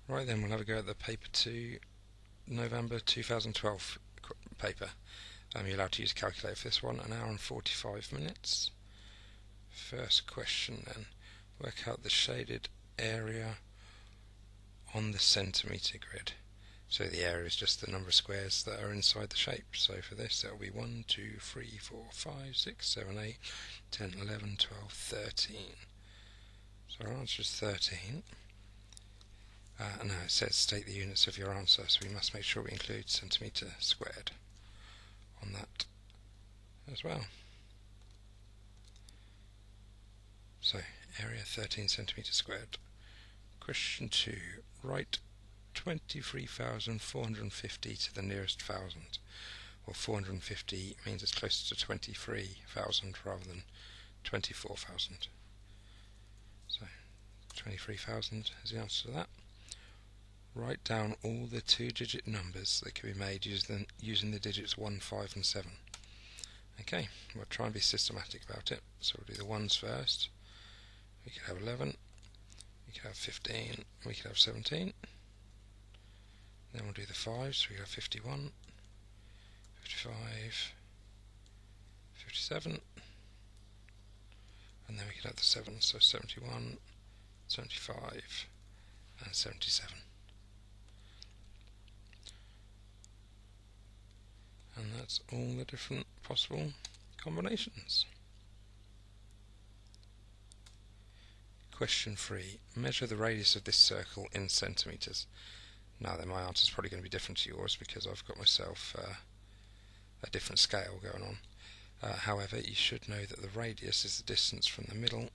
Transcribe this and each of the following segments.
Right then, we'll have a go at the paper 2 November 2012 paper. You're allowed to use a calculator for this one, 1 hour and 45 minutes. First question then, work out the shaded area on the centimetre grid. So the area is just the number of squares that are inside the shape. So for this that'll be 1, 2, 3, 4, 5, 6, 7, 8, 10, 11, 12, 13. So our answer is 13. Now it says state the units of your answer, so we must make sure we include centimetre squared on that as well. So area 13 centimetres squared. Question 2. Write 23,450 to the nearest thousand. Well, 450 means it's closer to 23,000 rather than 24,000. So 23,000 is the answer to that. Write down all the 2-digit numbers that can be made using the digits 1, 5 and 7. Okay, we'll try and be systematic about it. So we'll do the 1s first. We could have 11, we could have 15, we could have 17. Then we'll do the 5s, so we could have 51, 55, 57. And then we could have the 7s, so 71, 75 and 77. And that's all the different possible combinations. Question 3. Measure the radius of this circle in centimetres. Now then, my answer is probably going to be different to yours because I've got myself a different scale going on. However, you should know that the radius is the distance from the middle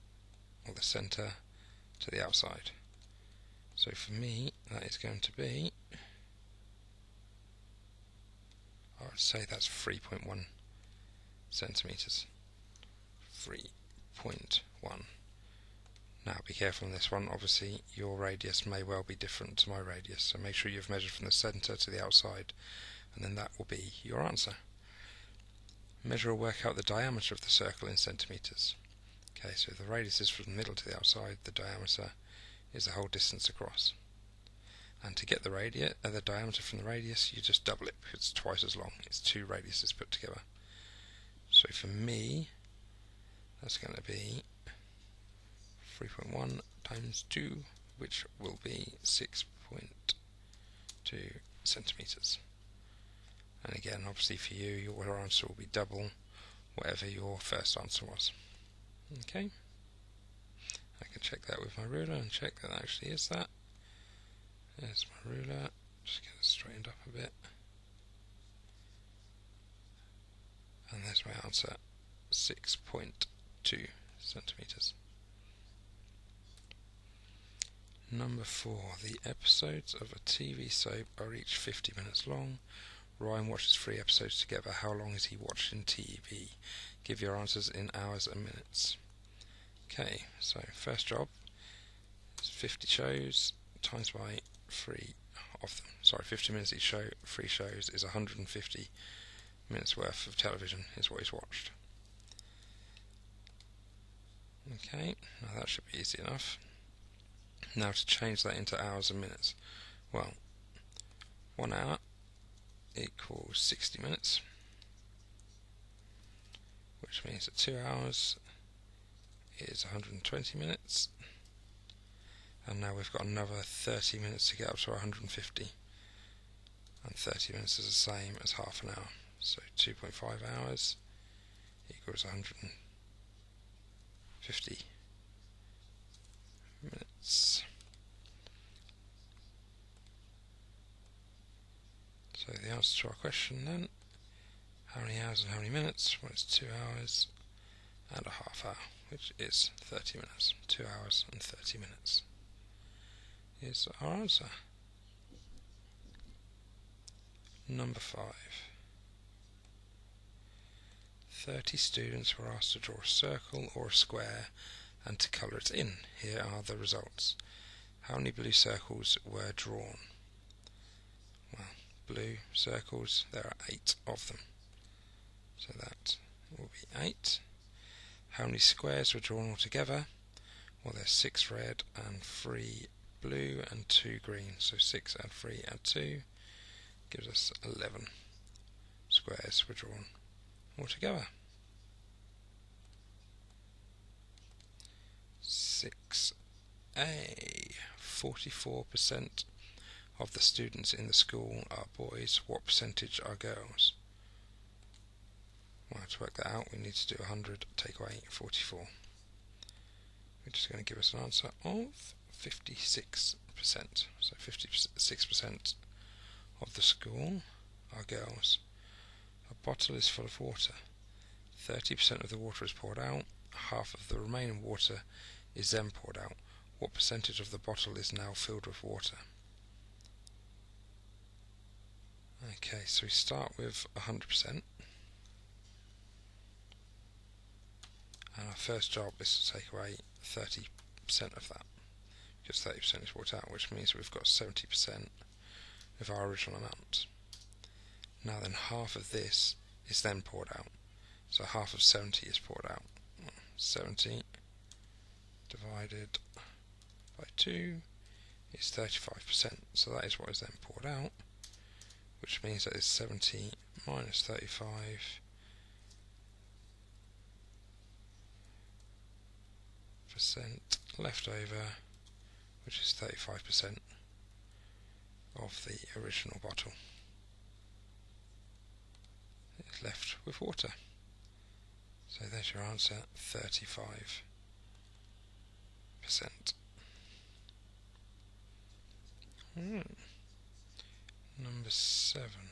or the centre to the outside. So for me, that is going to be, I would say that's 3.1 centimetres. 3.1. Now be careful on this one, obviously your radius may well be different to my radius, so make sure you've measured from the centre to the outside, and then that will be your answer. Measure or work out the diameter of the circle in centimetres. Okay, so if the radius is from the middle to the outside, the diameter is the whole distance across. And to get the diameter from the radius, you just double it because it's twice as long. It's 2 radiuses put together. So for me, that's going to be 3.1 times 2, which will be 6.2 centimetres. And again, obviously for you, your answer will be double whatever your first answer was. Okay, I can check that with my ruler and check that actually is that. There's my ruler, just get it straightened up a bit. And there's my answer, 6.2 centimetres. Number 4. The episodes of a TV soap are each 50 minutes long. Ryan watches 3 episodes together. How long is he watching TV? Give your answers in hours and minutes. Okay, so first job is 50 shows times by 3 of them. Sorry, 50 minutes each show, 3 shows is 150 minutes worth of television is what he's watched. Okay, now that should be easy enough. Now to change that into hours and minutes. Well, 1 hour equals 60 minutes, which means that 2 hours is 120 minutes, and now we've got another 30 minutes to get up to 150, and 30 minutes is the same as half an hour, so 2.5 hours equals 150 minutes. So the answer to our question then, how many hours and how many minutes? Well, it's 2 hours and a half hour, which is 30 minutes. 2 hours and 30 minutes is our answer. Number 5. 30 students were asked to draw a circle or a square and to colour it in. Here are the results. How many blue circles were drawn? Well, blue circles, there are 8 of them. So that will be 8. How many squares were drawn altogether? Well, there's 6 red and 3 blue and 2 green, so 6 add 3 add 2 gives us 11 squares were drawn altogether. 6a, 44% of the students in the school are boys. What percentage are girls? Well, to work that out, we need to do 100 take away 44, which is going to give us an answer of 56%. So 56% of the school are girls. A bottle is full of water. 30% of the water is poured out. Half of the remaining water is then poured out. What percentage of the bottle is now filled with water? Okay, so we start with 100%. And our first job is to take away 30% of that, because 30% is brought out, which means we've got 70% of our original amount. Now then, half of this is then poured out, so half of 70 is poured out. 70 divided by 2 is 35%, so that is what is then poured out, which means that is 70 minus 35 left over, which is 35% of the original bottle. It's left with water. So there's your answer, 35%. Number 7.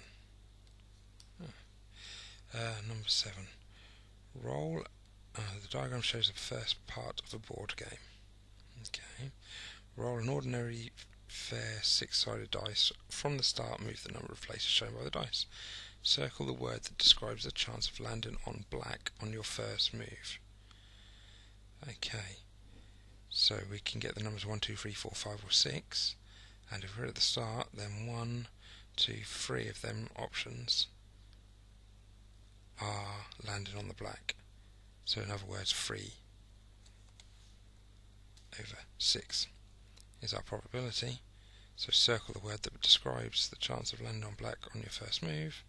Number 7. Roll. The diagram shows the first part of a board game. Okay. Roll an ordinary fair 6-sided dice. From the start, move the number of places shown by the dice. Circle the word that describes the chance of landing on black on your first move. Okay. So we can get the numbers 1, 2, 3, 4, 5 or 6. And if we're at the start, then 1, 2, 3 of them options are landing on the black. So in other words, 3 over 6 is our probability. So circle the word that describes the chance of landing on black on your first move.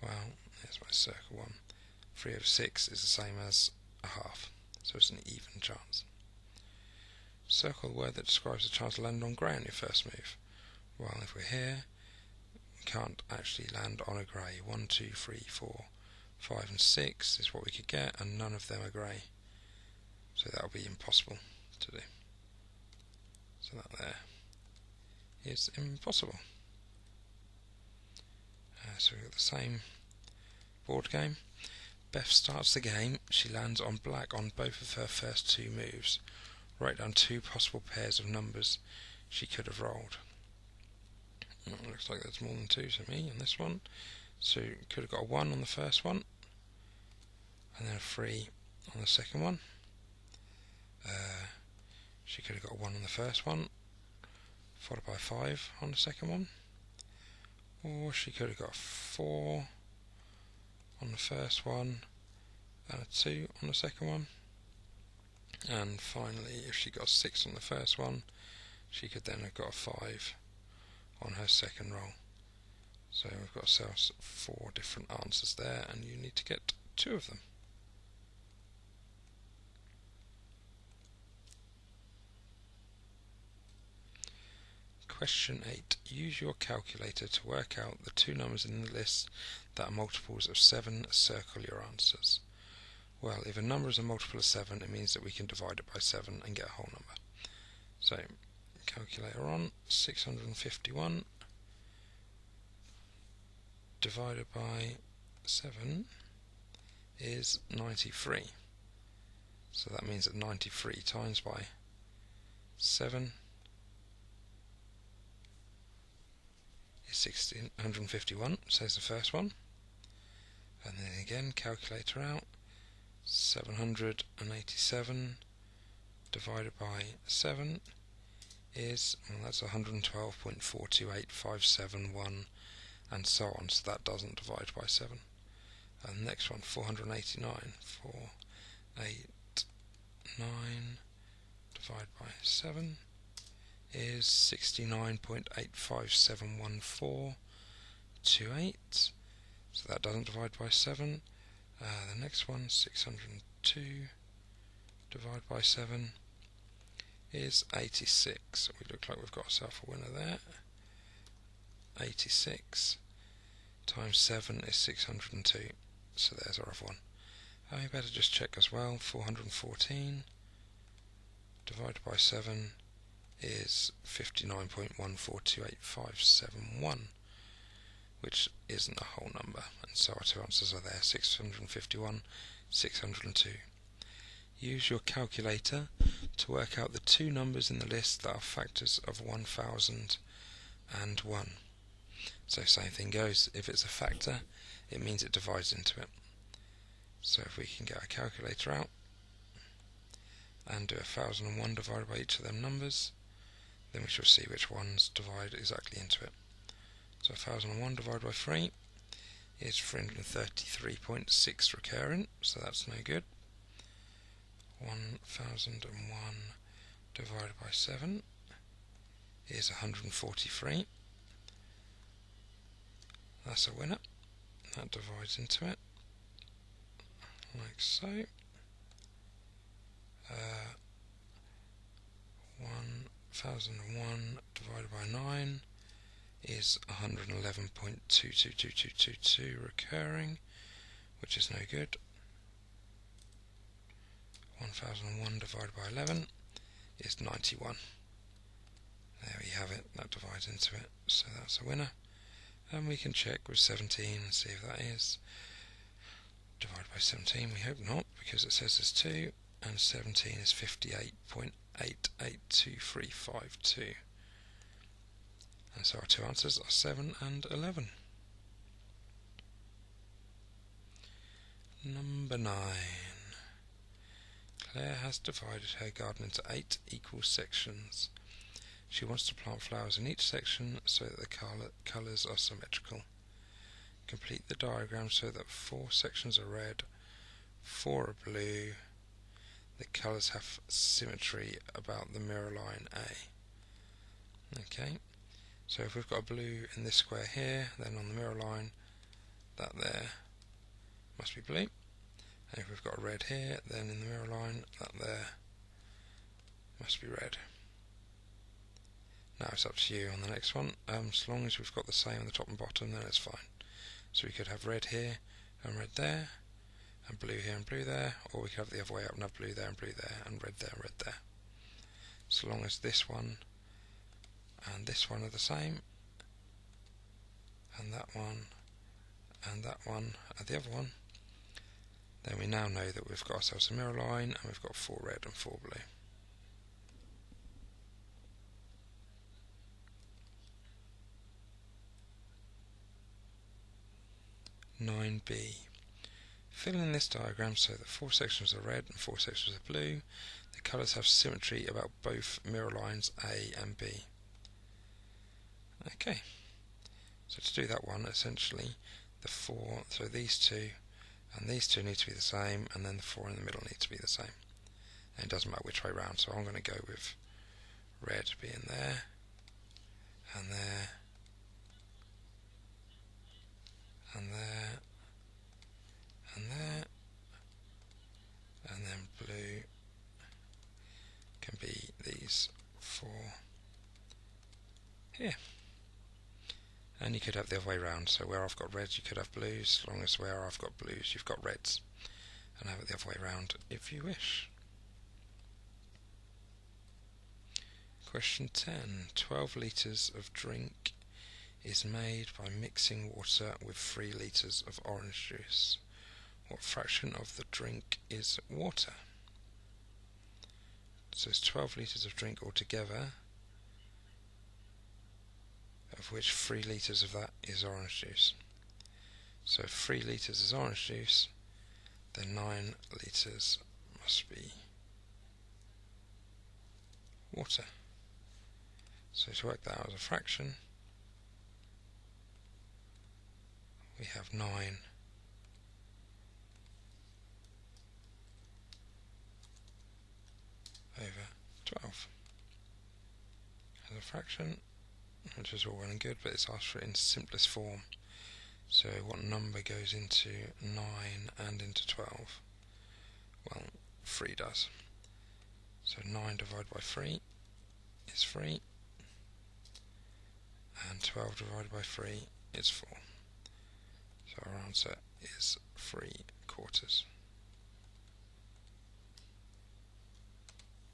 Well, here's my circle one. 3 over 6 is the same as a half, so it's an even chance. Circle the word that describes the chance of landing on grey on your first move. Well, if we're here, we can't actually land on a grey. 1, 2, 3, 4, 5 and 6 is what we could get, and none of them are grey, so that will be impossible to do. So that there is impossible. So we've got the same board game. Beth starts the game. She lands on black on both of her first 2 moves. Write down 2 possible pairs of numbers she could have rolled. Looks like there's more than 2 to me on this one. So could have got a 1 on the first one, and then a 3 on the second one. She could have got a 1 on the first one, followed by 5 on the second one. Or she could have got a 4 on the first one and a 2 on the second one. And finally, if she got a 6 on the first one, she could then have got a 5 on her second roll. So we've got ourselves 4 different answers there, and you need to get 2 of them. Question 8. Use your calculator to work out the 2 numbers in the list that are multiples of 7. Circle your answers. Well, if a number is a multiple of 7, it means that we can divide it by 7 and get a whole number. So, calculator on, 651 divided by 7 is 93. So that means that 93 times by 7 is 1651, says the first one. And then again, calculator out, 787 divided by 7 is, well, that's 112.428571, and so on, so that doesn't divide by 7. And the next one, 489, 489 divided by 7 is 69.857142.8. So that doesn't divide by 7. The next one, 602 divided by 7 is 86. We look like we've got ourselves a winner there. 86 times 7 is 602. So there's our other one. We better just check as well. 414 divided by 7 is 59.142857.1, which isn't a whole number, and so our two answers are there, 651, 602. Use your calculator to work out the two numbers in the list that are factors of 1001. So same thing goes, if it's a factor, it means it divides into it. So if we can get our calculator out and do 1001 divided by each of them numbers, then we shall see which ones divide exactly into it. So 1001 divided by 3 is 333.6 recurrent, so that's no good. 1001 divided by 7 is 143. That's a winner. That divides into it, like so. 1001 divided by 9 is 111.222222 recurring, which is no good. 1001 divided by 11 is 91. There we have it, that divides into it, so that's a winner. And we can check with 17 and see if that is divided by 17. We hope not, because it says there's 2, and 17 is 58.882352. And so our two answers are 7 and 11. Number 9. Claire has divided her garden into 8 equal sections. She wants to plant flowers in each section so that the colours are symmetrical. Complete the diagram so that 4 sections are red, 4 are blue. The colours have symmetry about the mirror line A. Okay, so if we've got a blue in this square here, then on the mirror line, that there must be blue. And if we've got a red here, then in the mirror line, that there must be red. Now it's up to you on the next one. As long as we've got the same on the top and bottom, then it's fine. So we could have red here and red there, and blue here and blue there, or we could have it the other way up and have blue there and blue there, and red there and red there. So long as this one and this one are the same, and that one and that one are the other one, then we now know that we've got ourselves a mirror line and we've got 4 red and 4 blue. (9b). Fill in this diagram so that 4 sections are red and 4 sections are blue. The colours have symmetry about both mirror lines A and B. Okay, so to do that one, essentially, the 4, so these two and these two need to be the same, and then the 4 in the middle need to be the same. And it doesn't matter which way round, so I'm going to go with red being there, and there, and there, and there, and then blue can be these 4 here. And you could have the other way round, so where I've got reds you could have blues, as long as where I've got blues you've got reds, and have it the other way round if you wish. Question 10. 12 litres of drink is made by mixing water with 3 litres of orange juice. What fraction of the drink is water? So it's 12 litres of drink altogether, of which 3 litres of that is orange juice. So if 3 litres is orange juice, then 9 litres must be water. So to work that out as a fraction, we have 9 over 12. as a fraction, which is all well and good, but it's asked for it in simplest form. So what number goes into 9 and into 12? Well, 3 does. So 9 divided by 3 is 3, and 12 divided by 3 is 4. So our answer is 3/4.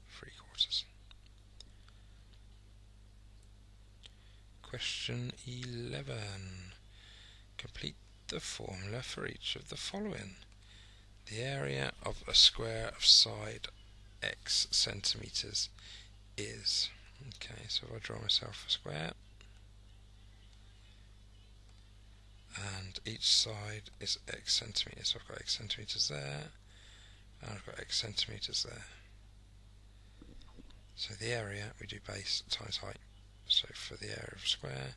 3/4. Question 11. Complete the formula for each of the following. The area of a square of side x centimetres is. Okay, so if I draw myself a square, and each side is x centimetres, so I've got x centimetres there, and I've got x centimetres there. So the area, we do base times height. So for the area of a square,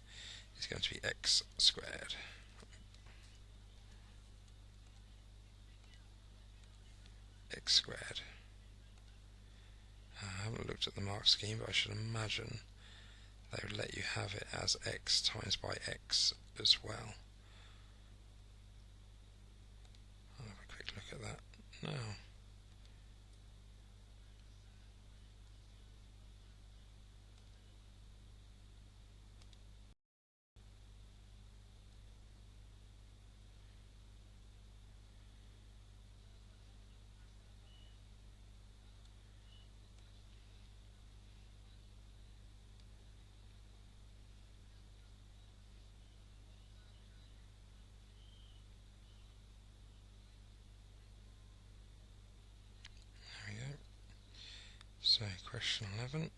it's going to be x squared. X squared. I haven't looked at the mark scheme, but I should imagine they would let you have it as x times by x as well. I'll have a quick look at that now. There we go. So question 11.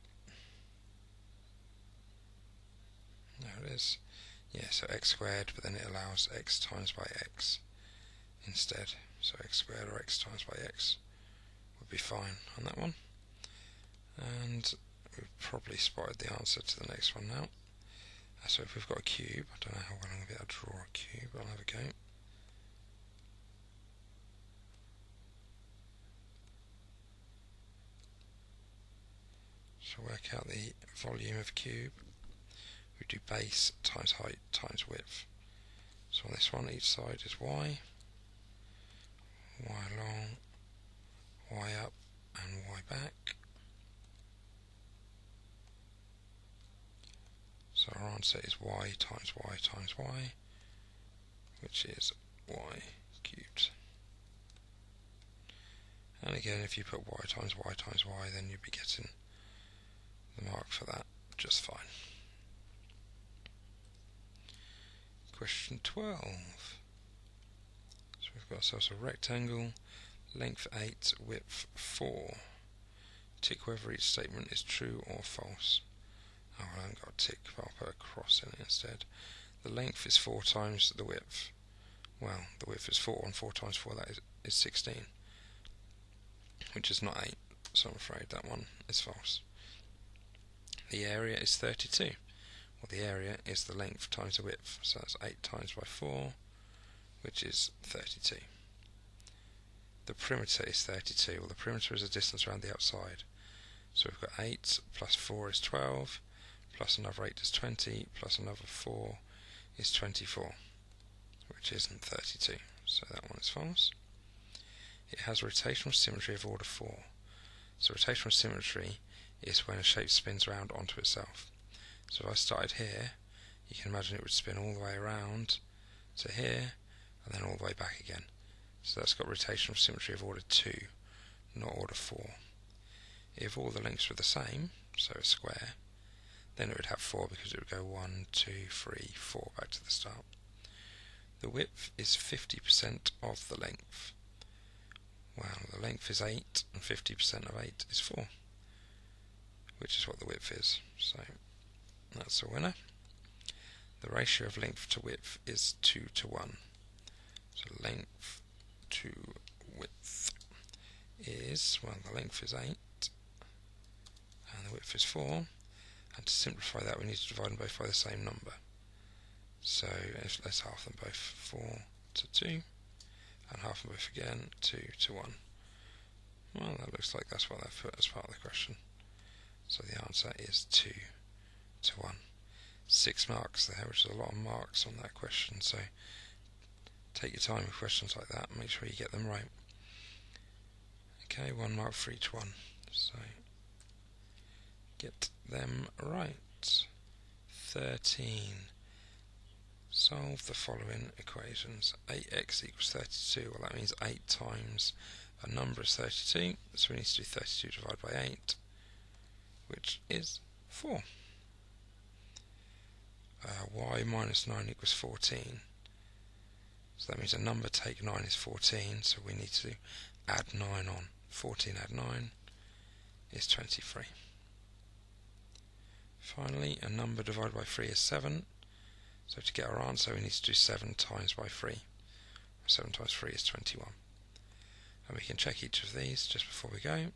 There it is. Yeah, so x squared, but then it allows x times by x instead. So x squared or x times by x would be fine on that one. And we've probably spotted the answer to the next one now. So if we've got a cube, I don't know how well I'm going to be able to draw a cube, but I'll have a go. So work out the volume of a cube. We do base times height times width. So on this one, each side is y long, y up, and y back. So our answer is y times y times y, which is y cubed. And again, if you put y times y times y, then you'd be getting the mark for that just fine. Question 12. So we've got ourselves a rectangle, length 8, width 4. Tick whether each statement is true or false. Oh, I haven't got a tick, but I'll put a cross in it instead. The length is 4 times the width. Well, the width is 4, and 4 times 4, that is 16. Which is not 8, so I'm afraid that one is false. The area is 32. Well, the area is the length times the width, so that's 8 times by 4, which is 32. The perimeter is 32. Well, the perimeter is a distance around the outside. So we've got 8 plus 4 is 12, plus another 8 is 20, plus another 4 is 24, which isn't 32, so that one is false. It has rotational symmetry of order 4. So rotational symmetry is when a shape spins round onto itself. So if I started here, you can imagine it would spin all the way around to here, and then all the way back again. So that's got rotational symmetry of order 2, not order 4. If all the lengths were the same, so a square, then it would have 4 because it would go 1, 2, 3, 4 back to the start. The width is 50% of the length. Well, the length is 8 and 50% of 8 is 4, which is what the width is. So that's a winner. The ratio of length to width is 2 to 1. So length to width is, well, the length is 8 and the width is 4. And to simplify that, we need to divide them both by the same number. So let's half them both, 4 to 2, and half them both again, 2 to 1. Well, that looks like that's what they've put as part of the question. So the answer is 2 6 marks there, which is a lot of marks on that question, so take your time with questions like that and make sure you get them right. Okay, 1 mark for each one, so get them right. 13. Solve the following equations. 8x equals 32, well that means 8 times a number is 32, so we need to do 32 divided by 8, which is 4. Y minus 9 equals 14, so that means a number take 9 is 14, so we need to add 9 on. 14 add 9 is 23. Finally, a number divided by 3 is 7, so to get our answer we need to do 7 times by 3. 7 times 3 is 21. And we can check each of these just before we go.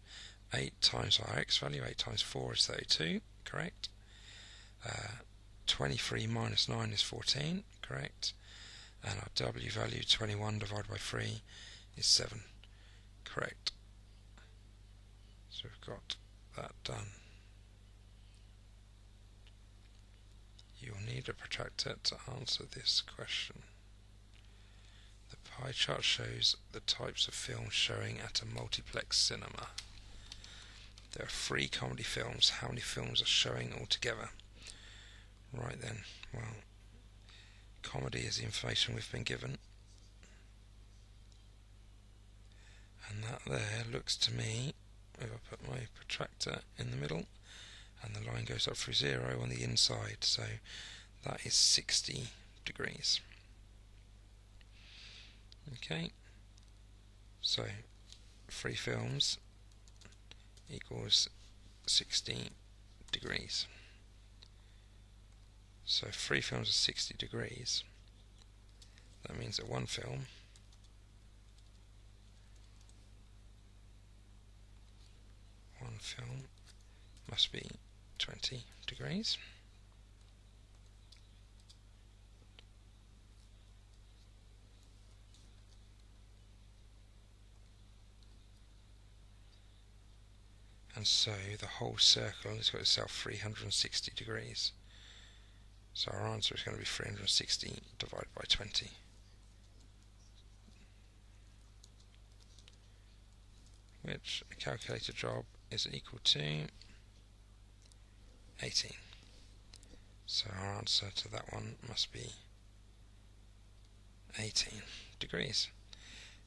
8 times our x value, 8 times 4 is 32, correct. 23 minus 9 is 14, correct. And our w value, 21 divided by 3, is 7, correct. So we've got that done. You'll need a protractor to answer this question. The pie chart shows the types of films showing at a multiplex cinema. There are 3 comedy films. How many films are showing altogether? Right then, well, comedy is the information we've been given. And that there looks to me, if I put my protractor in the middle, and the line goes up through 0 on the inside, so that is 60 degrees. Okay, so 3 films equals 60 degrees. So 3 films are 60 degrees. That means that one film must be 20 degrees. And so the whole circle has got itself 360 degrees. So our answer is going to be 360 divided by 20. Which a calculator job is equal to 18. So our answer to that one must be 18 degrees.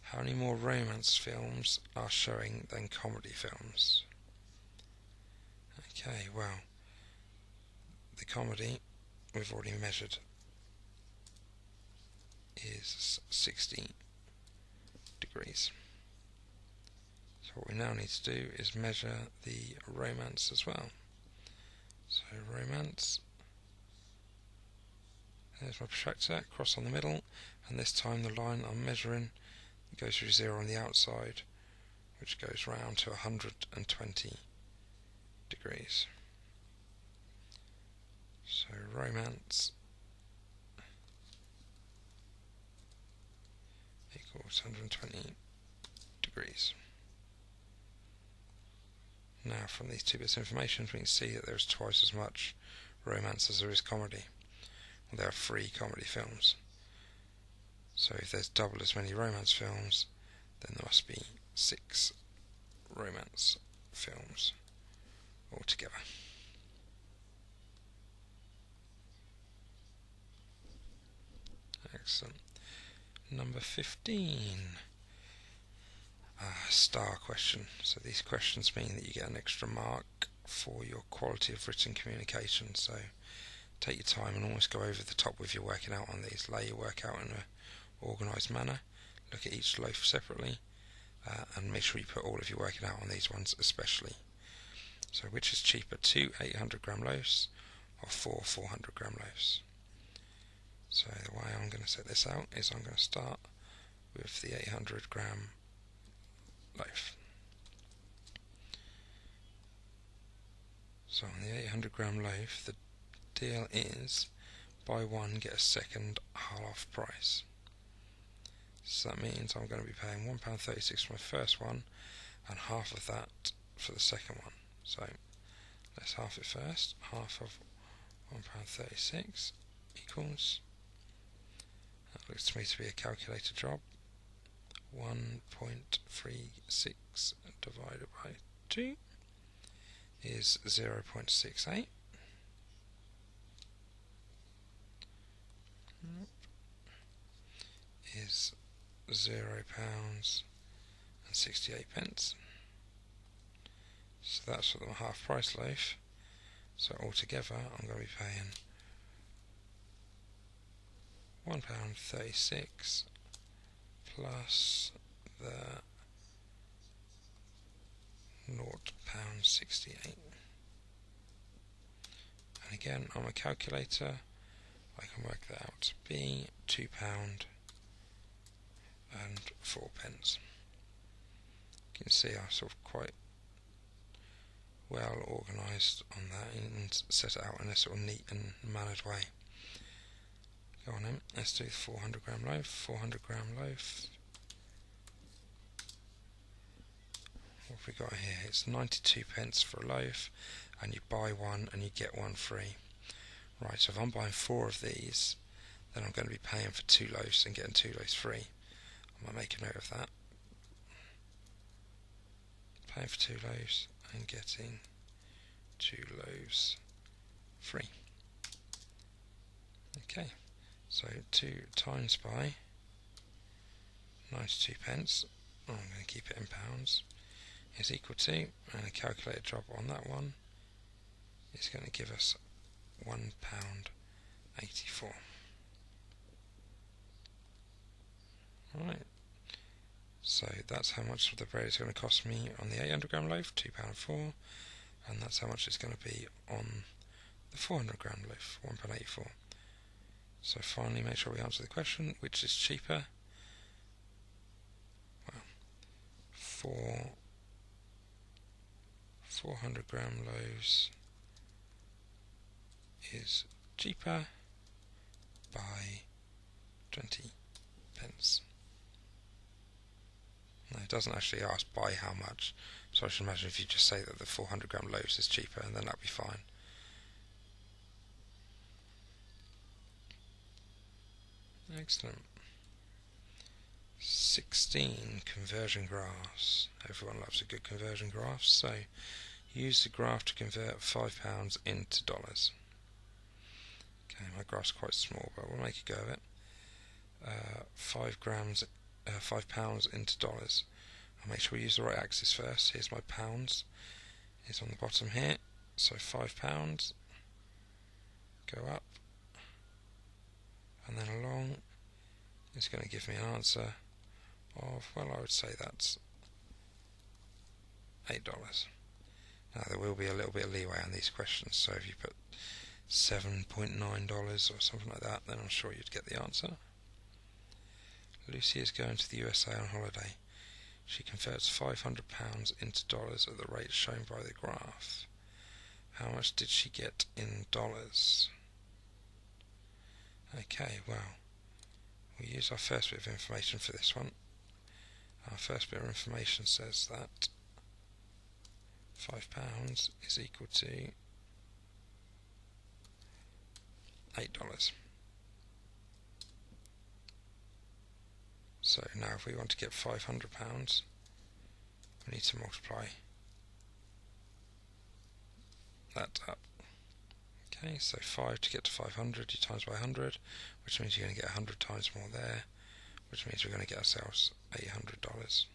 How many more romance films are showing than comedy films? Okay, well, the comedy we've already measured is 60 degrees. So what we now need to do is measure the romance as well. So romance, there's my protractor, cross on the middle, and this time the line I'm measuring goes through 0 on the outside, which goes round to 120 degrees. So romance equals 120 degrees. Now from these 2 bits of information we can see that there's twice as much romance as there is comedy. Well, there are 3 comedy films. So if there's double as many romance films, then there must be 6 romance films altogether. Excellent. Number 15. Star question. So these questions mean that you get an extra mark for your quality of written communication. So take your time and always go over the top with your working out on these. Lay your work out in an organised manner. Look at each loaf separately, and make sure you put all of your working out on these ones especially. So which is cheaper, 2 800-gram loaves or 4 400-gram loaves? So the way I'm going to set this out is I'm going to start with the 800-gram loaf. So on the 800-gram loaf, the deal is buy one, get a second, half price. So that means I'm going to be paying £1.36 for my first one and half of that for the second one. So let's half it first. Half of £1.36 equals, that looks to me to be a calculator job, 1.36 divided by 2 is 0.68. Is £0.68. So that's for the half price loaf. So altogether I'm going to be paying £1.36 plus the £0.68. And again, on my calculator I can work that out to be £2.04. You can see I'm sort of quite well organised on that and set it out in a sort of neat and mannered way. Go on then, let's do the 400 gram loaf. 400 gram loaf. What have we got here? It's 92 pence for a loaf, and you buy one and you get one free. Right, so if I'm buying 4 of these, then I'm going to be paying for 2 loaves and getting 2 loaves free. I'm going to make a note of that. Paying for 2 loaves and getting 2 loaves free. Okay, so 2 times by 92 pence, I'm going to keep it in pounds, is equal to, and a calculator job on that one is going to give us £1.84. Right, so that's how much the bread is going to cost me on the 800 gram loaf, £2.04, and that's how much it's going to be on the 400 gram loaf, £1.84. So finally, make sure we answer the question, which is cheaper? Well, 400 gram loaves is cheaper by 20 pence. No, it doesn't actually ask by how much, so I should imagine if you just say that the 400 gram loaves is cheaper, and then that'd be fine. Excellent. 16, conversion graphs. Everyone loves a good conversion graph, so use the graph to convert £5 into dollars. Okay, my graph's quite small, but we'll make a go of it. 5 pounds into dollars. I'll make sure we use the right axis first. Here's my pounds. It's on the bottom here. So £5, go up, and then along. It's going to give me an answer of, well, I would say that's $8. Now there will be a little bit of leeway on these questions, so if you put $7.9 or something like that, then I'm sure you'd get the answer. Lucy is going to the USA on holiday. She converts £500 into dollars at the rate shown by the graph. How much did she get in dollars? Okay, well, we'll use our first bit of information for this one. Our first bit of information says that £5 is equal to $8. So now if we want to get £500, we need to multiply that up. Okay, so 5 to get to 500, you times by 100, which means you're going to get 100 times more there, which means we're going to get ourselves $800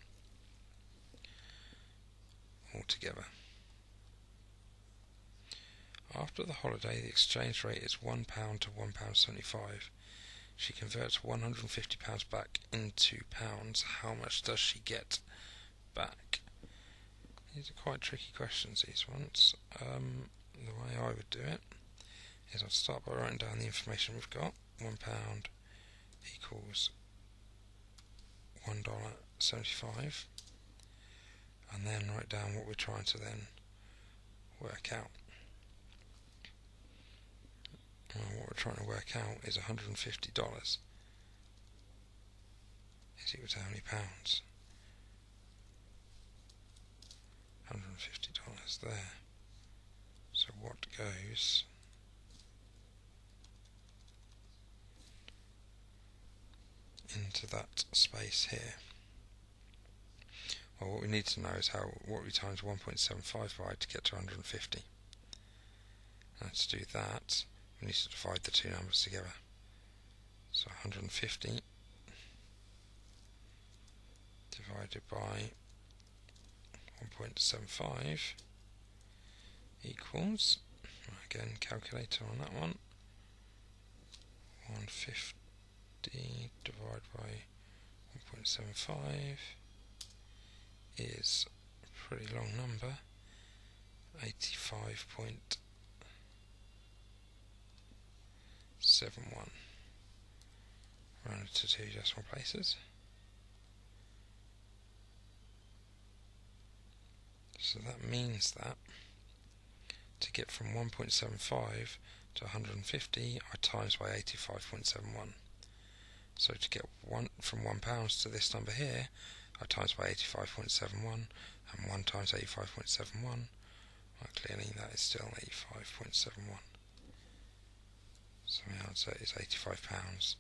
altogether. After the holiday, the exchange rate is £1 to £1.75. She converts £150 back into pounds. How much does she get back? These are quite tricky questions, these ones. The way I would do it is I'd start by writing down the information we've got. £1 equals $1.75, and then write down what we're trying to then work out. Well, what we're trying to work out is $150 is equal to how many pounds? $150 there. So what goes into that space here. Well, what we need to know is what we times 1.75 by to get to 150. Now to do that, we need to divide the two numbers together. So 150 divided by 1.75 equals, again calculator on that one, 150 divided by 1.75 is a pretty long number, 85.71, rounded to two decimal places. So that means that to get from 1.75 to 150, I times by 85.71. So to get from £1 to this number here, I times by 85.71, and 1 times 85.71, well, clearly that is still 85.71. So the answer is £85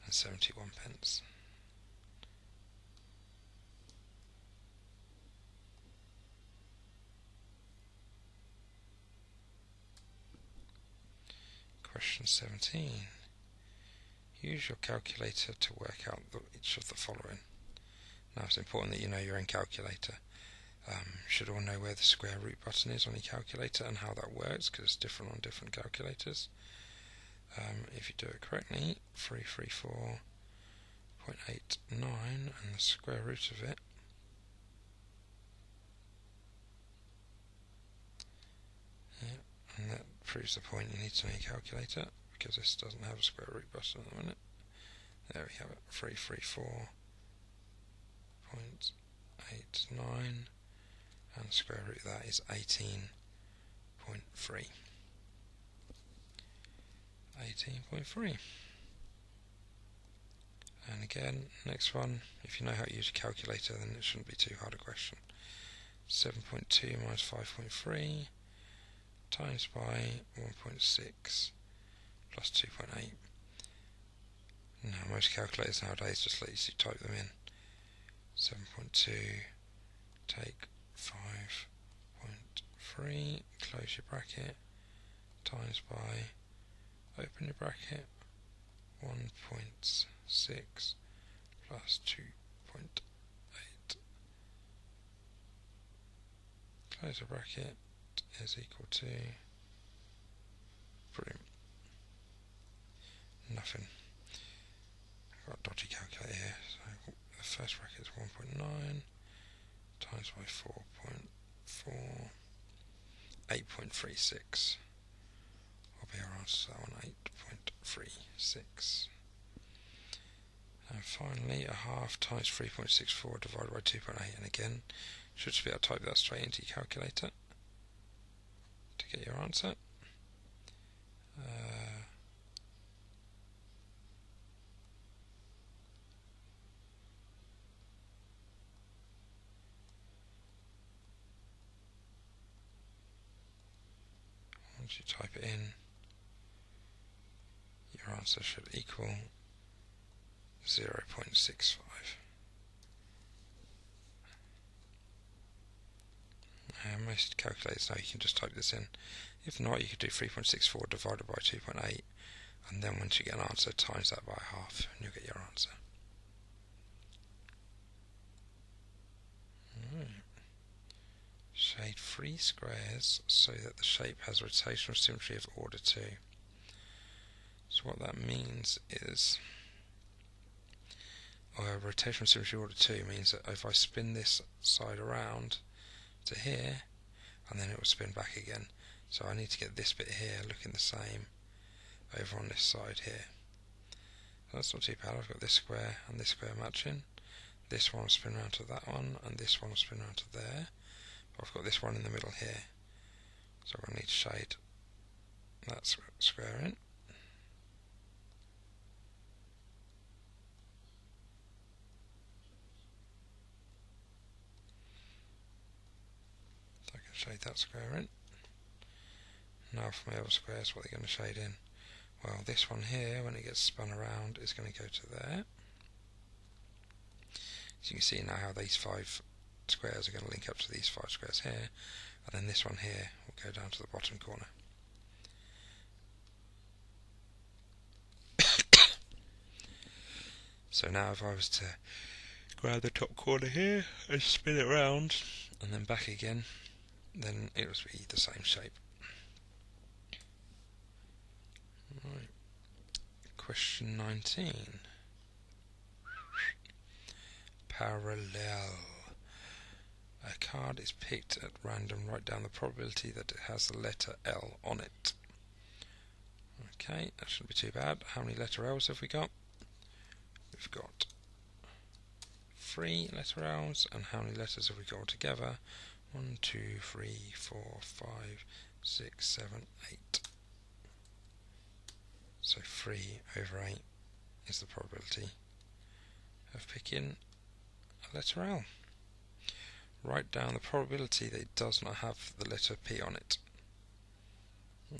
and 71 pence. Question 17. Use your calculator to work out each of the following. Now it's important that you know your own calculator. Should all know where the square root button is on your calculator and how that works, because it's different on different calculators. If you do it correctly, 334.89 and the square root of it and that proves the point you need to know your calculator, because this doesn't have a square root button at the minute. There we have it, 334.89, and the square root of that is 18.3. 18.3. And again, next one, if you know how to use a calculator, then it shouldn't be too hard a question. 7.2 minus 5.3 times by 1.6 plus 2.8. Now most calculators nowadays just let you type them in. 7.2, take 5.3, close your bracket, times by, open your bracket, 1.6 plus 2.8, close the bracket, is equal to, brilliant, nothing. I've got a dodgy calculator here, so the first bracket is 1.9 times by 4.4, 8.36 will be our answer to that one, 8.36. And finally, a half times 3.64 divided by 2.8, and again, should just be able to type that straight into your calculator to get your answer. Once you type it in, your answer should equal 0.65. Most calculators now you can just type this in. If not, you could do 3.64 divided by 2.8, and then once you get an answer, times that by half, and you'll get your answer. Shade 3 squares so that the shape has rotational symmetry of order 2. So what that means is, rotational symmetry order 2 means that if I spin this side around to here, and then it will spin back again. So I need to get this bit here looking the same over on this side here. So that's not too bad. I've got this square and this square matching. This one will spin around to that one, and this one will spin around to there. But I've got this one in the middle here. So I'm going to need to shade that square in. So I can shade that square in. Now for my other squares, what are they going to shade in? Well, this one here, when it gets spun around, is going to go to there. So you can see now how these 5 squares are going to link up to these 5 squares here, and then this one here will go down to the bottom corner. So now if I was to grab the top corner here and spin it around and then back again, then it would be the same shape. Right. Question 19. Parallel. A card is picked at random. Write down the probability that it has the letter L on it. Okay, that shouldn't be too bad. How many letter L's have we got? We've got 3 letter L's, and how many letters have we got together? 1, 2, 3, 4, 5, 6, 7, 8. So 3 over 8 is the probability of picking a letter L. Write down the probability that it does not have the letter P on it.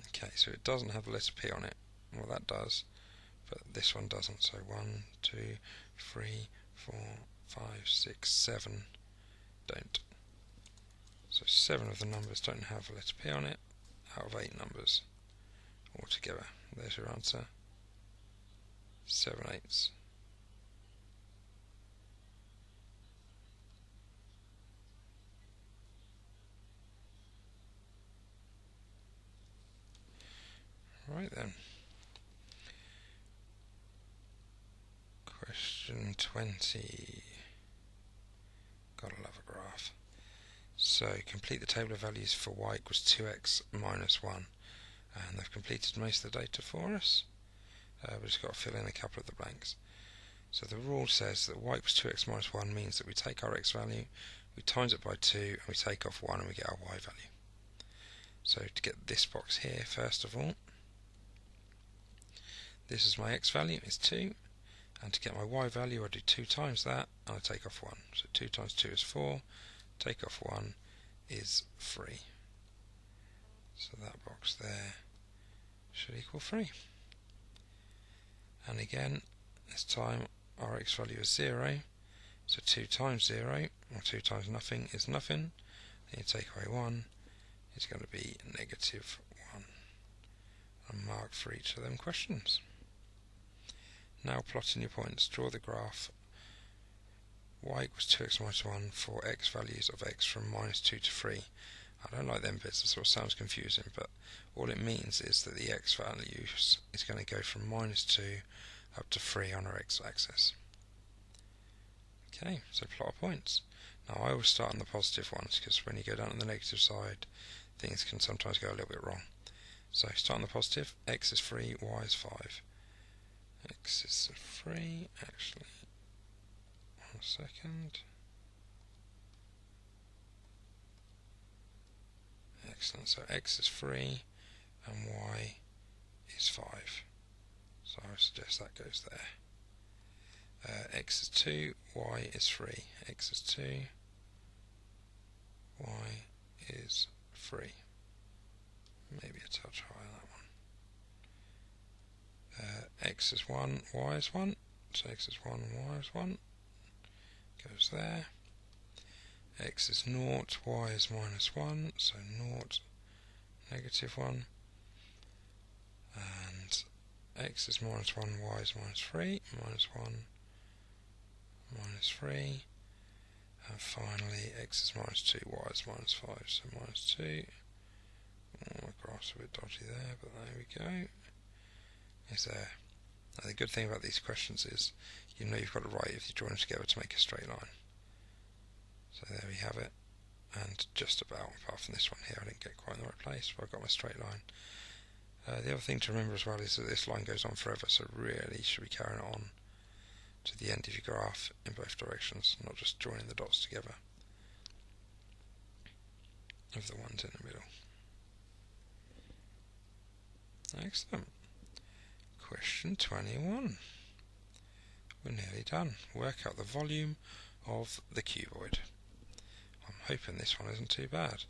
Okay, so it doesn't have the letter P on it. Well, that does, but this one doesn't. So 1, 2, 3, 4, 5, 6, 7 don't. So 7 of the numbers don't have a letter P on it out of 8 numbers altogether. There's your answer. 7/8. Right then. Question 20. Gotta love a graph. So complete the table of values for y equals 2x minus 1. And they've completed most of the data for us. We've just got to fill in a couple of the blanks. So the rule says that y equals 2x minus 1 means that we take our x value, we times it by 2, and we take off 1 and we get our y value. So to get this box here, first of all, this is my x value, is 2, and to get my y value I do 2 times that, and I take off 1. So 2 times 2 is 4, take off 1 is 3. So that box there should equal 3. And again, this time our x value is 0, so 2 times 0, or 2 times nothing is nothing. Then you take away 1, it's going to be negative 1. And mark for each of them questions. Now plotting your points, draw the graph y equals 2x minus 1 for x values of x from minus 2 to 3. I don't like them bits, it sort of sounds confusing, but all it means is that the x values is going to go from minus 2 up to 3 on our x-axis. Okay, so plot our points. Now I always start on the positive ones, because when you go down to the negative side, things can sometimes go a little bit wrong. So start on the positive, x is 3, y is 5. X is 3, actually, 1 second. Excellent, so x is 3 and y is 5. So I would suggest that goes there. X is 2, y is 3. X is 2, y is 3. Maybe a touch higher that one. X is 1, y is 1. So x is 1 and y is 1. Goes there. X is 0, y is minus 1. So 0, negative 1. And x is minus 1, y is minus 3. Minus 1, minus 3. And finally, x is minus 2, y is minus 5. So minus 2. Oh, my graph's a bit dodgy there, but there we go. Is there. Now, the good thing about these questions is you know you've got to write if you join them together to make a straight line. So there we have it. And just about, apart from this one here, I didn't get quite in the right place, but I've got my straight line. The other thing to remember as well is that this line goes on forever, so really you should be carrying it on to the end of your graph in both directions, not just joining the dots together of the ones in the middle. Excellent. Question 21. We're nearly done. Work out the volume of the cuboid. I'm hoping this one isn't too bad.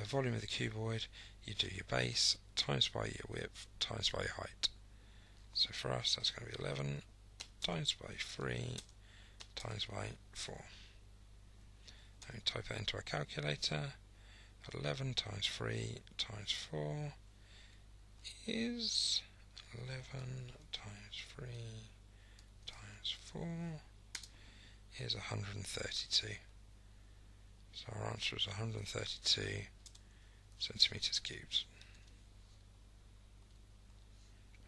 Volume of the cuboid, you do your base times by your width times by your height. So for us that's going to be 11 times by 3 times by 4. And type that into our calculator. 11 times 3 times 4 is 11 times 3 times 4 is 132. So our answer is 132 centimetres cubed.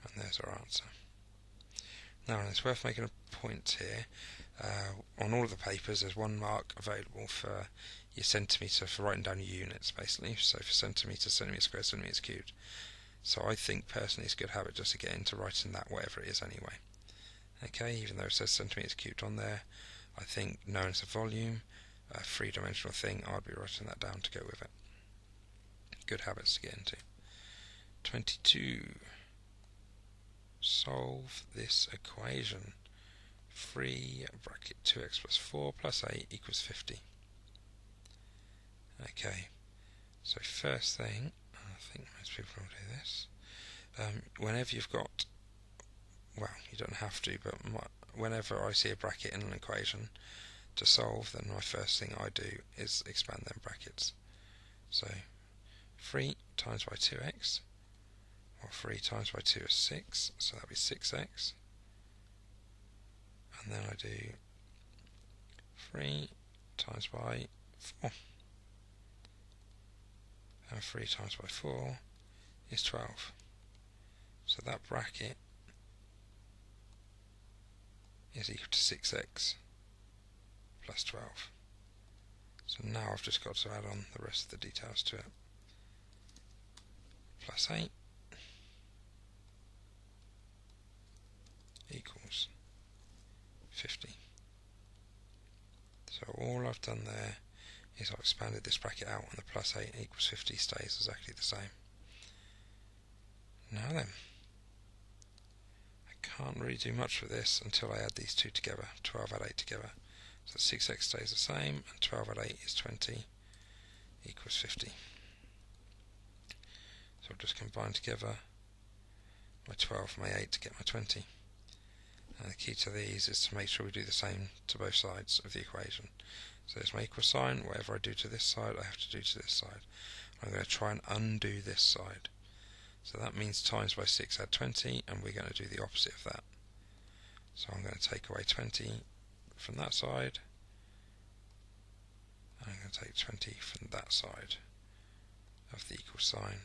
And there's our answer. Now it's worth making a point here. On all of the papers there's one mark available for your centimetre, for writing down your units basically, so for centimetre, centimetre squared, centimetres cubed. So I think personally it's a good habit just to get into writing that whatever it is anyway. Okay, even though it says centimetres cubed on there, I think knowing it's a volume, a three-dimensional thing, I'd be writing that down to go with it. Good habits to get into. 22. Solve this equation. 3 bracket 2x plus 4 plus 8 equals 50. Okay, so first thing, I think most people will do this. Whenever you've got, well, you don't have to, but whenever I see a bracket in an equation to solve, then my first thing I do is expand them brackets. So 3 times by 2x, or 3 times by 2 is 6, so that would be 6x. And then I do 3 times by 4. And 3 times by 4 is 12. So that bracket is equal to 6x plus 12. So now I've just got to add on the rest of the details to it. Plus 8 equals 50. So all I've done there is I've expanded this bracket out, and the plus 8 equals 50 stays exactly the same. Now then, I can't really do much with this until I add these two together, 12 add 8 together. So 6x stays the same, and 12 add 8 is 20, equals 50. So I'll just combine together my 12 and my 8 to get my 20. And the key to these is to make sure we do the same to both sides of the equation. So there's my equal sign. Whatever I do to this side, I have to do to this side. I'm going to try and undo this side. So that means times by 6 add 20, and we're going to do the opposite of that. So I'm going to take away 20 from that side, and I'm going to take 20 from that side of the equal sign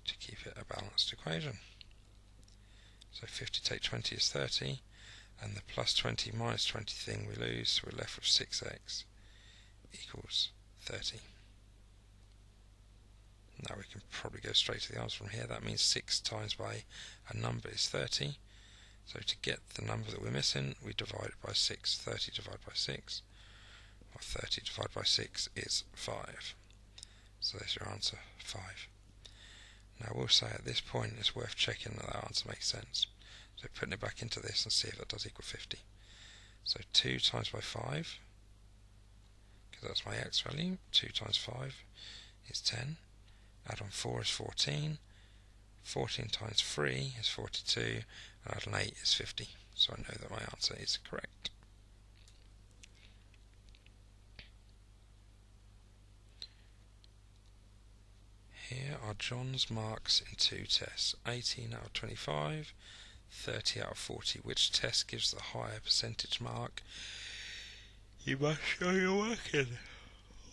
to keep it a balanced equation. So 50 take 20 is 30, and the plus 20 minus 20 thing we lose, so we're left with 6x equals 30. Now we can probably go straight to the answer from here. That means 6 times by a number is 30. So to get the number that we're missing, we divide it by 6. 30 divided by 6, or 30 divided by 6 is 5. So there's your answer, 5. Now I will say at this point it's worth checking that that answer makes sense. So putting it back into this and see if that does equal 50. So 2 times by 5, because that's my x value, 2 times 5 is 10. Add on 4 is 14. 14 times 3 is 42, and add on 8 is 50. So I know that my answer is correct. Here are John's marks in 2 tests, 18 out of 25, 30 out of 40. Which test gives the higher percentage mark? You must show your work in.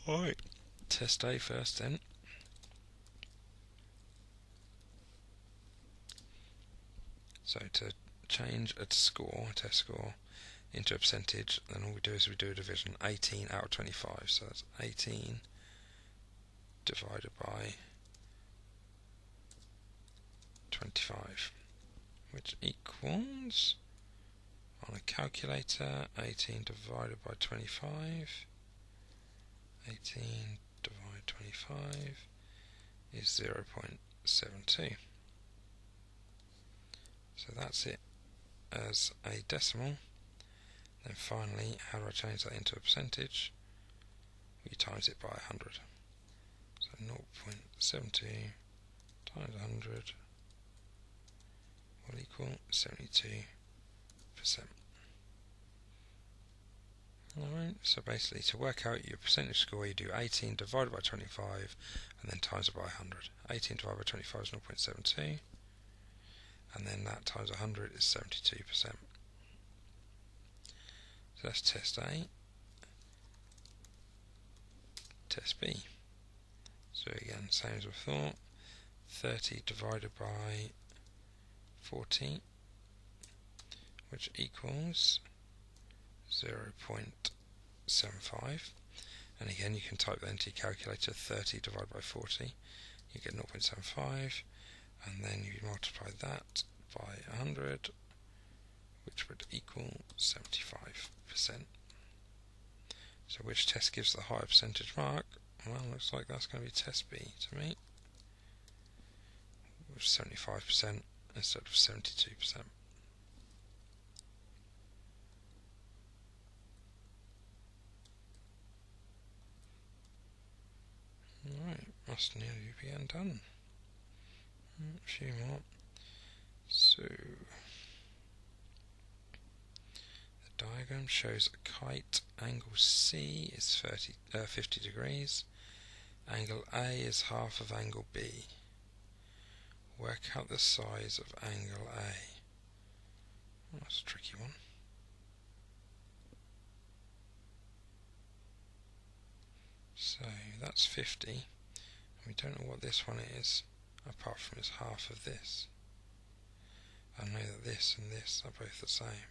Alright, test A first then. So to change a score, a test score, into a percentage, then all we do is we do a division. 18 out of 25, so that's 18 divided by 25, which equals, on a calculator, 18 divided by 25, 18 divided 25 is 0.72. So that's it as a decimal. Then finally, how do I change that into a percentage? We times it by 100. So 0.72 times 100 will equal 72%. Alright, so basically to work out your percentage score, you do 18 divided by 25 and then times it by 100. 18 divided by 25 is 0.72, and then that times 100 is 72%. So that's test A. Test B. So again, same as we thought, 30 divided by 40, which equals 0.75, and again you can type that into your calculator, 30 divided by 40, you get 0.75, and then you multiply that by 100, which would equal 75%. So which test gives the higher percentage mark? Well, looks like that's going to be test B to me, with 75% instead of 72%. Alright, must nearly be undone. A few more. So, the diagram shows a kite. Angle C is 50 degrees. Angle A is half of angle B. Work out the size of angle A. Oh, that's a tricky one. So that's 50, and we don't know what this one is, apart from it's half of this. I know that this and this are both the same.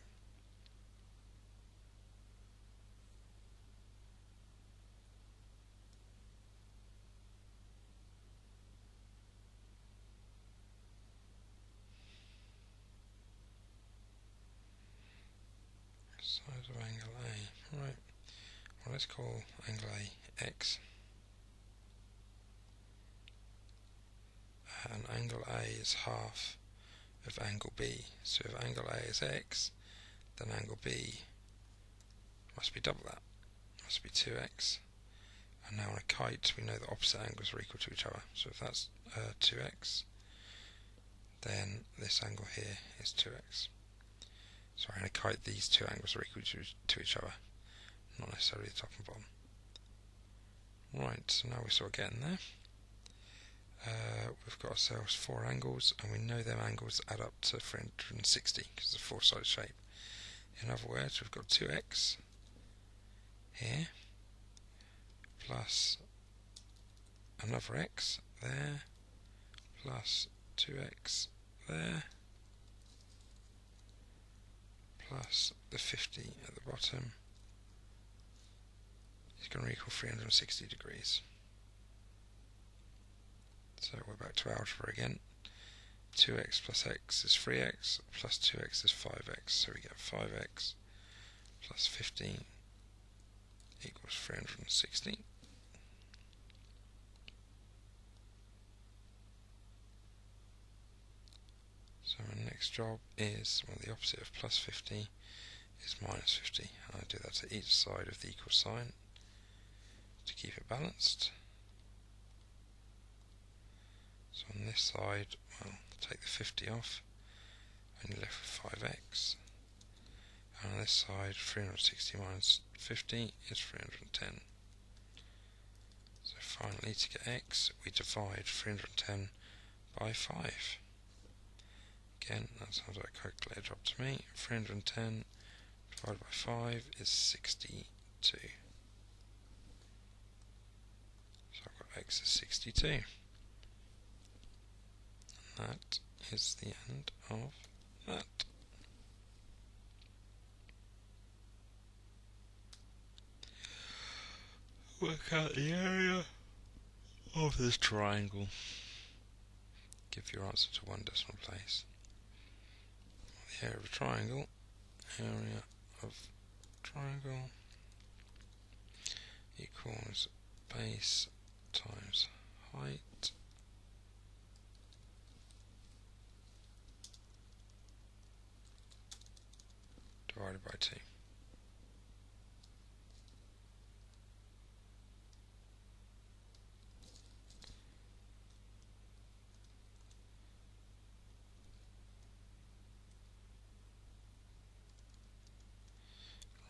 Size of angle A. Right. Well, let's call angle A X. And angle A is half of angle B. So if angle A is X, then angle B must be double that. Must be 2x. And now on a kite, we know that opposite angles are equal to each other. So if that's 2x, then this angle here is 2x. Sorry, on a kite, these two angles are equal to each other, not necessarily the top and bottom. Right, so now we're sort of getting there. We've got ourselves 4 angles, and we know them angles add up to 360 because it's a 4-sided shape. In other words, we've got 2x here plus another x there plus 2x there plus the 50 at the bottom is going to equal 360 degrees. So we're back to algebra again. 2x plus x is 3x, plus 2x is 5x, so we get 5x plus 15 equals 360. So our next job is, well, the opposite of plus 50 is minus 50, and I do that to each side of the equal sign to keep it balanced. So on this side, well, take the 50 off, and you're left with 5x. And on this side, 360 minus 50 is 310. So finally, to get x, we divide 310 by 5. Again, that sounds like a calculator job to me. 310 divided by 5 is 62. So I've got x is 62. And that is the end of that. Work out the area of this triangle. Give your answer to one decimal place. The area of a triangle, area of triangle equals base times height divided by 2.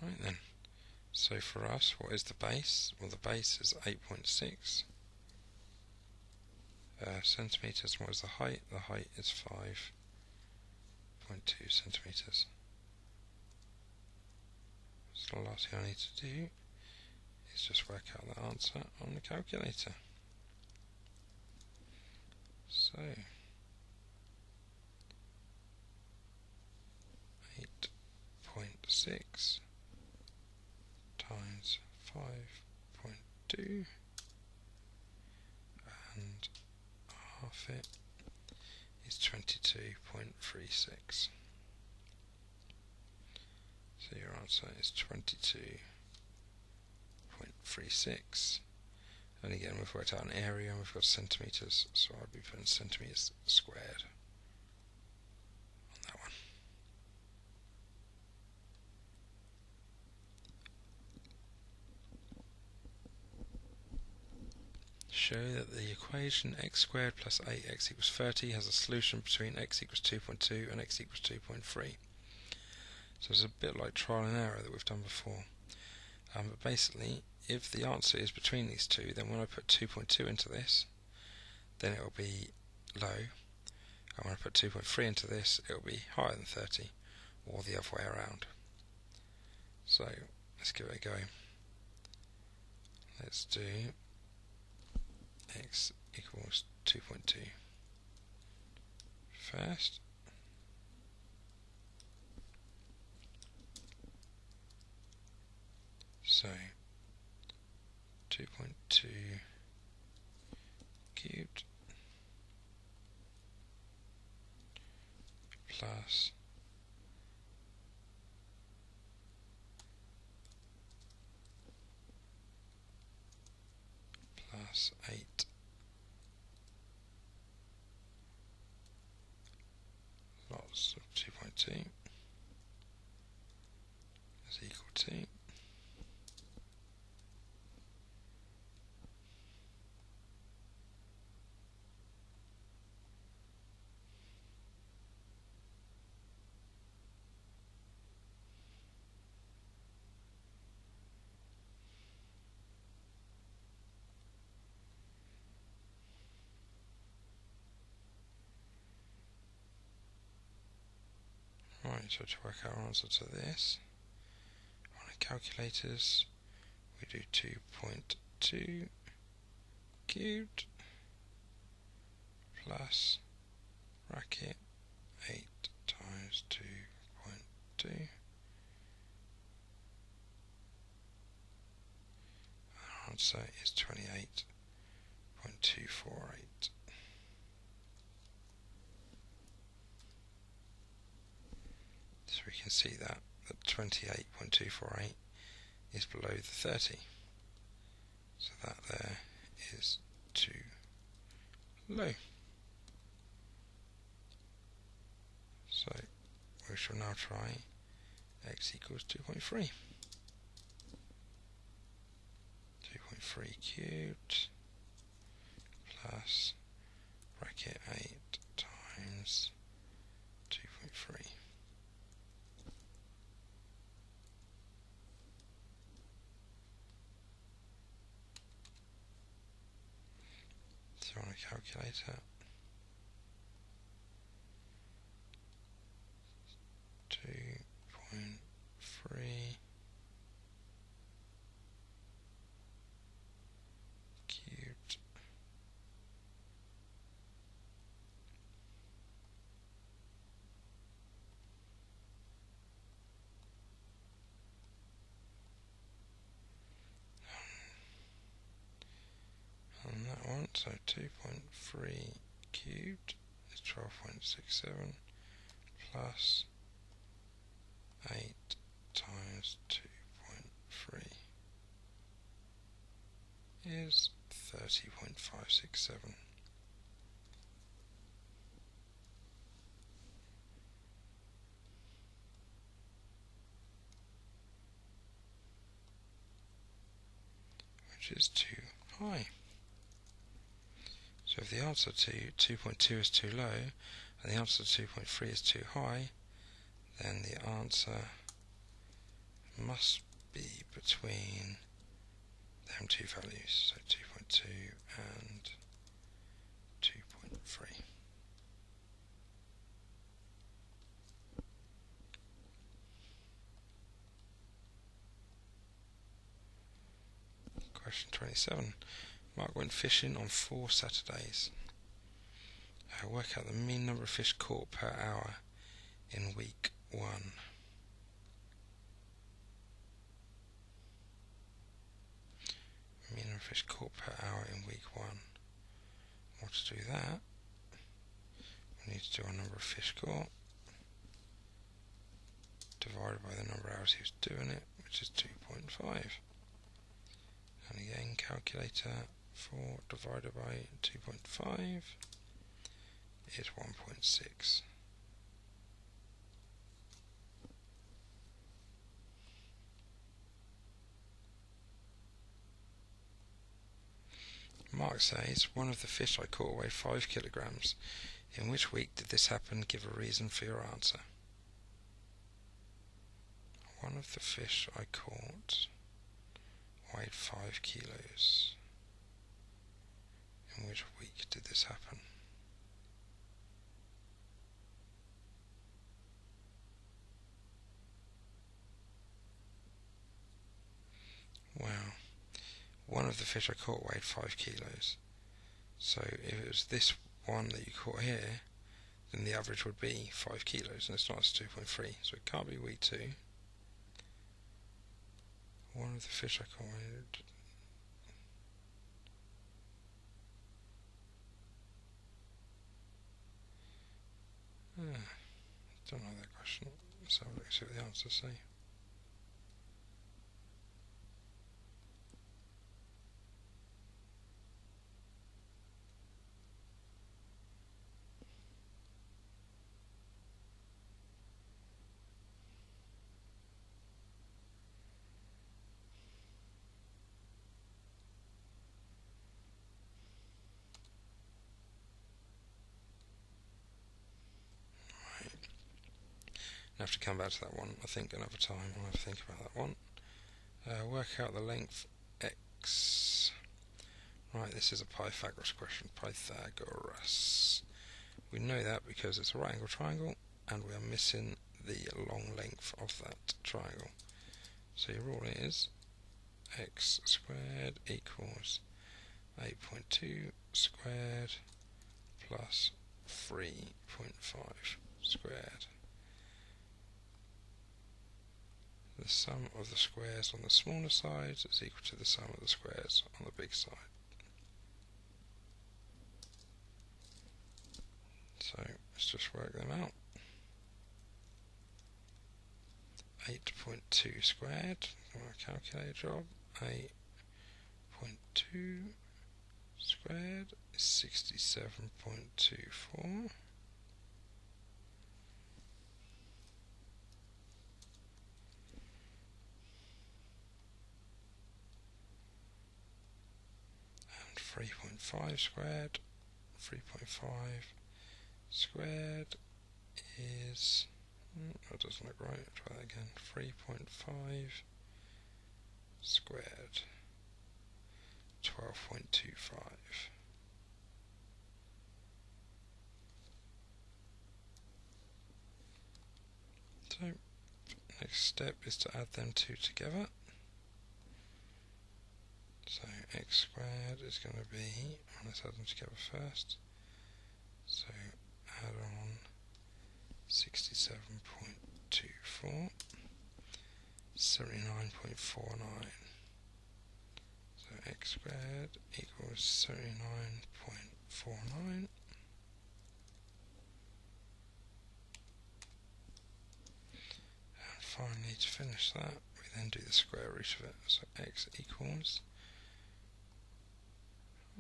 Right then, So for us, what is the base? Well, the base is 8.6 centimetres. What is the height? The height is 5.2 centimetres. So the last thing I need to do is just work out the answer on the calculator. So 8.6 times 5.2 and half it is 22.36. So your answer is 22.36. And again, we've worked out an area and we've got centimetres, so I'd be putting centimetres squared on that one. Show that the equation x squared plus 8x equals 30 has a solution between x equals 2.2 and x equals 2.3. So it's a bit like trial and error that we've done before. But basically, if the answer is between these two, then when I put 2.2 into this, then it will be low. And when I put 2.3 into this, it will be higher than 30, or the other way around. So let's give it a go. Let's do x equals 2.2 first. So 2.2 cubed plus 8 lots of 2.2 is equal to right. So to work out our answer to this, on our calculators, we do 2.2 cubed plus bracket 8 times 2.2. Our answer is 28.248. So we can see that 28.248 is below the 30. So that there is too low. So we shall now try x equals 2.3. 2.3 cubed plus bracket 8 times 2.3. So on a calculator, 2.3 cubed on that one, so 2.3 cubed is 12.67 plus 8 times 2.3 is 30.567. Which is too high. So if the answer to 2.2 is too low and the answer to 2.3 is too high, then the answer must be between them two values, so 2.2 and 2.3. Question 27. Mark went fishing on 4 Saturdays. Work out the mean number of fish caught per hour in week 1. Mean number of fish caught per hour in week 1. Well, to do that, we need to do our number of fish caught divided by the number of hours he was doing it, which is 2.5. And again, calculator, 4 divided by 2.5 is 1.6. Mark says, one of the fish I caught weighed 5 kilograms. In which week did this happen? Give a reason for your answer. One of the fish I caught weighed 5 kilos. In which week did this happen? Wow. One of the fish I caught weighed 5 kilos. So if it was this one that you caught here, then the average would be 5 kilos, and it's not, it's 2.3, so it can't be week 2. One of the fish I caught weighed... don't know that question. Let's have a look, see what the answers say. I have to come back to that one, I think, another time. I'll have to think about that one. Work out the length x. Right, this is a Pythagoras question. Pythagoras. We know that because it's a right angle triangle and we are missing the long length of that triangle. So your rule is x squared equals 8.2 squared plus 3.5 squared. The sum of the squares on the smaller side is equal to the sum of the squares on the big side. So let's just work them out. 8.2 squared, calculator job, 8.2 squared is 67.24. And 3.5 squared, 3.5 squared is, that doesn't look right, try that again, 3.5 squared, 12.25. So, next step is to add them two together. So x squared is going to be, let's add them together first. So add on 67.24, 79.49. So x squared equals 79.49. And finally, to finish that, we then do the square root of it. So x equals,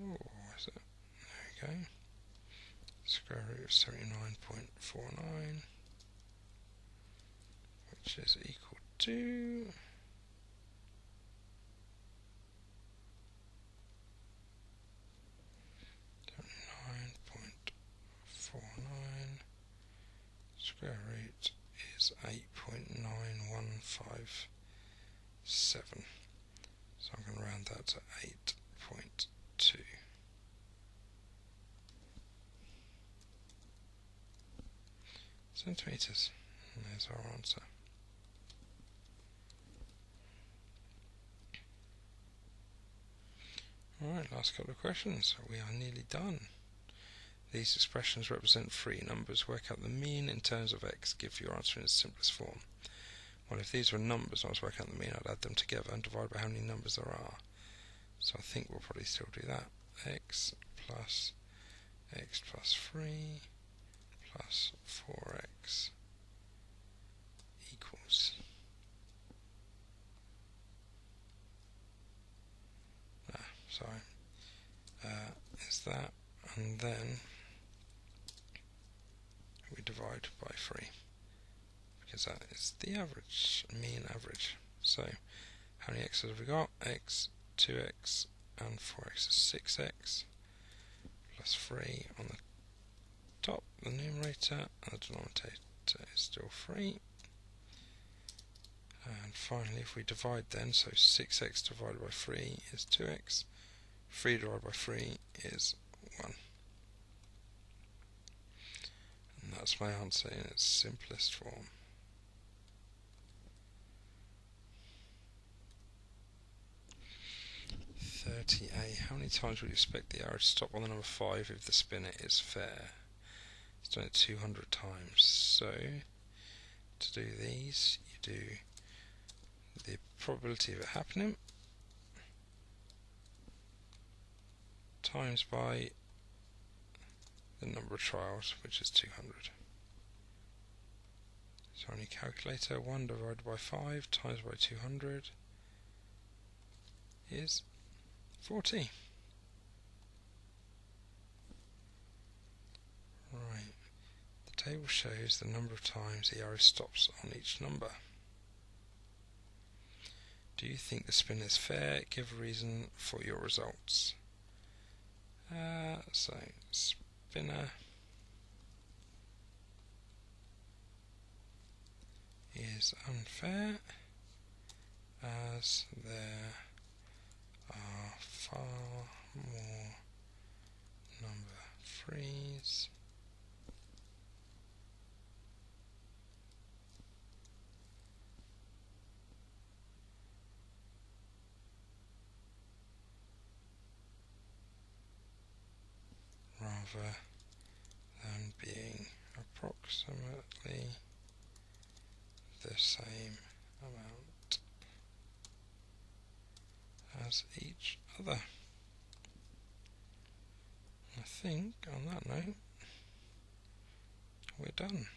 oh, is it? There we go. Square root of 79.49, which is equal to 79.49. Square root is 8.915 7. So I'm going to round that to 8.2. Centimetres. And there's our answer. Alright, last couple of questions. We are nearly done. These expressions represent three numbers. Work out the mean in terms of x. Give your answer in its simplest form. Well, if these were numbers and I was working out the mean, I'd add them together and divide by how many numbers there are. So I think we'll probably still do that. X plus 3 plus 4x equals... is that, and then we divide by 3 because that is the average, mean average. So how many x's have we got? X, 2x and 4x is 6x plus 3 on the top, the numerator, and the denominator is still 3. And finally, if we divide then, so 6x divided by 3 is 2x, 3 divided by 3 is 1. And that's my answer in its simplest form. A. How many times would you expect the arrow to stop on the number 5 if the spinner is fair? It's done it 200 times. So, to do these, you do the probability of it happening times by the number of trials, which is 200. So on your calculator, 1 divided by 5 times by 200 is 40. Right. The table shows the number of times the arrow stops on each number. Do you think the spin is fair? Give a reason for your results. So, spinner is unfair as there are far more number 3s rather than being approximately the same amount as each other. I think on that note we're done.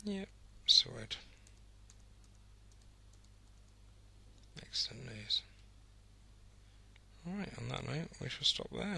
Yep, sorted. Excellent news. Alright, on that note we shall stop there.